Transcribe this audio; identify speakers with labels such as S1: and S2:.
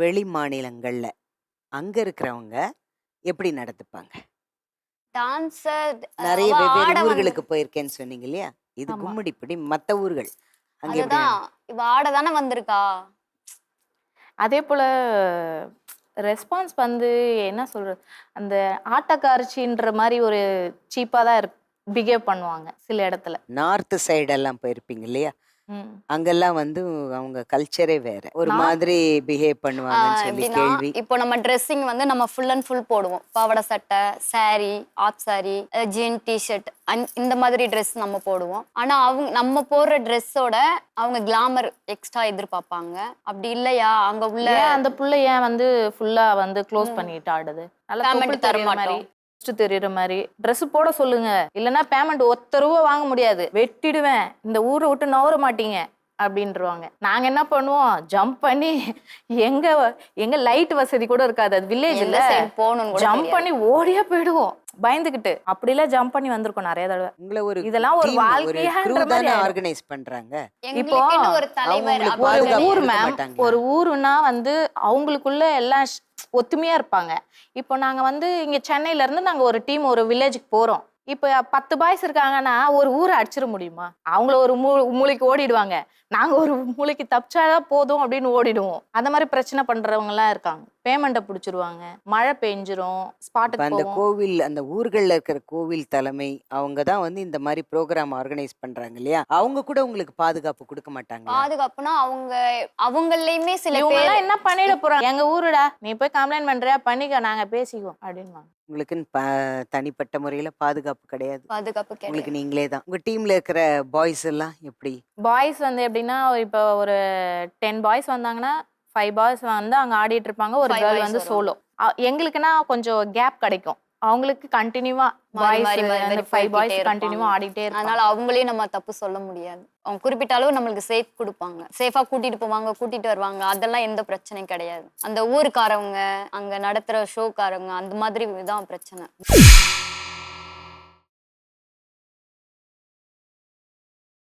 S1: வெளி மாநிலங்கள்ல அங்க இருக்கிறவங்க எப்படி நடந்துப்பாங்க?
S2: டான்ஸர்
S1: நிறைய
S2: அவ
S1: வெவ்வேறு
S2: ஆட வந்து
S1: ஊர்களுக்கு போயிருக்கேன்னு சொன்னீங்க இல்லையா? இது
S3: ஆமா.
S1: கும்மிடிப்பூடி, மத்த ஊர்கள் அங்க எப்படி
S2: அதுதான் இவ ஆட தானே வந்திருக்கா.
S3: அதே போல ரெஸ்பான்ஸ் வந்து என்ன சொல்றது, அந்த ஆட்டக்காரச்சின்ற மாதிரி ஒரு சீப்பா தான் பிஹேவ் பண்ணுவாங்க சில இடத்துல.
S1: நார்த் சைடெல்லாம் போயிருப்பீங்க இல்லையா?
S3: ம்.
S1: அங்கெல்லாம் வந்து அவங்க கல்ச்சரே வேற. ஒரு
S3: நான்
S1: மாதிரி பிஹேவ் பண்ணுவாங்கன்னு சொல்லி
S2: எப்படின்னா
S1: கேள்வி.
S2: இப்போ நம்ம ட்ரெஸ்ஸிங் வந்து நம்ம ஃபுல் அண்ட் ஃபுல் போடுவோம். பாவாடை சட்டை, saree, half saree, jean T-shirt இந்த மாதிரி ட்ரெஸ் நம்ம போடுவோம். ஆனா அவங்க நம்ம போடுற ட்ரெஸ்ஸோட அவங்க கிளாமர் எக்ஸ்ட்ரா எதிர்பார்ப்பாங்க. அப்படி இல்லையா அங்க உள்ள
S3: ஏன் அந்த புள்ள ஏன் வந்து ஃபுல்லா வந்து க்ளோஸ் பண்ணிட்டு ஆடுது? நல்லா
S2: Payment
S3: தொப்புள்
S2: தர
S3: தெரியுற மாதிரி,
S2: மாட்டோம்.
S3: bust தெரியுற மாதிரி Dress போட சொல்லுங்க. இல்லைன்னா பேமெண்ட் ஒத்த ரூபா வாங்க முடியாது, வெட்டிடுவேன், இந்த ஊரை விட்டு நவர மாட்டீங்க அப்படின்றவாங்க. நாங்க என்ன பண்ணுவோம், ஜம்ப் பண்ணி எங்க எங்க லைட் வசதி கூட இருக்காது, அது வில்லேஜ்
S2: எந்த
S3: இல்ல,
S2: சைடு போகணும்னு கூட
S3: ஜம்ப்
S2: தெரியாது.
S3: பண்ணி ஓடியே போயிடுவோம் பயந்துகிட்டு. அப்படிலாம் ஜம்ப் பண்ணி வந்திருக்கோம் நிறைய தடவை.
S1: உங்களை ஒரு
S3: இதெல்லாம் ஒரு
S1: team, ஒரு
S3: வாழ்க்கையான்ற
S1: crew
S3: மாதிரி
S1: தானே
S3: ஆயிடும்.
S1: ஆர்கனைஸ் பண்றாங்க.
S2: எங்களுக்குன்னு ஒரு தலைவர்
S1: அவங்களுக்கு
S2: அப்படி
S3: ஒரு
S1: பாதுகாப்பு
S3: ஊர்
S1: கொடுக்க
S3: மேம்,
S1: மாட்டாங்களா?
S3: ஒரு ஊருன்னா வந்து அவங்களுக்குள்ள எல்லாம் ஒத்துமையா இருப்பாங்க. இப்போ நாங்க வந்து இங்க சென்னையில இருந்து நாங்க ஒரு டீம் ஒரு வில்லேஜுக்கு போறோம். இப்போ 10 பாய்ஸ் இருக்காங்கன்னா ஒரு ஊரை அடிச்சிட முடியுமா? அவங்கள ஒரு மூளைக்கு ஓடிடுவாங்க, நாங்க ஒரு மூளைக்கு தப்பிச்சாதான் போதும் அப்படின்னு ஓடிடுவோம். அந்த மாதிரி பிரச்சனை பண்றவங்க எல்லாம் இருக்காங்க. பேமெண்ட்டை பிடிச்சிருவாங்க, மழை பெஞ்சிரும்,
S1: இப்ப
S3: ஸ்பாட்டுக்கு
S1: அந்த
S3: போவோம்.
S1: கோவில், அந்த ஊர்கள்ல இருக்கிற கோவில் தலைமை அவங்க தான் வந்து இந்த மாதிரி ப்ரோக்ராம் ஆர்கனைஸ் பண்றாங்க இல்லையா? அவங்க கூட உங்களுக்கு பாதுகாப்பு கொடுக்க மாட்டாங்களா?
S2: பாதுகாப்புனா அவங்களையுமே சில
S3: இவங்க
S2: பேர்
S3: எல்லாம் என்ன பண்ணிட போறாங்க, எங்க ஊருடா, நீ போய் கம்ப்ளைண்ட் பண்றியா பண்ணிக்க, நாங்க பேசிக்குவோம் அப்படின்வாங்க.
S1: உங்களுக்குன்னு தனிப்பட்ட முறையில பாதுகாப்பு கிடையாது.
S2: பாதுகாப்பு கிடையாது.
S1: உங்களுக்கு நீங்களே தான். உங்க டீம்ல இருக்கிற பாய்ஸ் எல்லாம் எப்படி?
S3: பாய்ஸ் வந்து எப்படின்னா, இப்போ ஒரு 10 பாய்ஸ் வந்தாங்கன்னா 5 பாய்ஸ் வந்து அங்க ஆடிட்டு இருப்பாங்க, ஒரு
S2: 5
S3: கேர்ள்
S2: boys
S3: வந்து
S2: வருவாங்க.
S3: சோலோ. எங்களுக்குன்னா கொஞ்சம் கேப் கிடைக்கும், அவங்களுக்கு கண்டினியூவா
S2: மாறி
S3: பாய்ஸ்
S2: மாறி
S3: அந்த 5
S2: போய்க்கிட்டே
S3: பாய்ஸ்
S2: இருப்பாங்க.
S3: கண்டினியூவா ஆடிட்டே இருப்பாங்க.
S2: அதனால அவங்களையும் நம்ம தப்பு சொல்ல முடியாது. அவங்க குறிப்பிட்ட அளவு நம்மளுக்கு சேஃப் கொடுப்பாங்க, சேஃபா கூட்டிட்டு போவாங்க, கூட்டிட்டு வருவாங்க. அதெல்லாம் எந்த பிரச்சனையும் கிடையாது. அந்த ஊருக்காரவங்க, அங்க நடத்துற ஷோக்காரவங்க, அந்த மாதிரி தான் பிரச்சனை.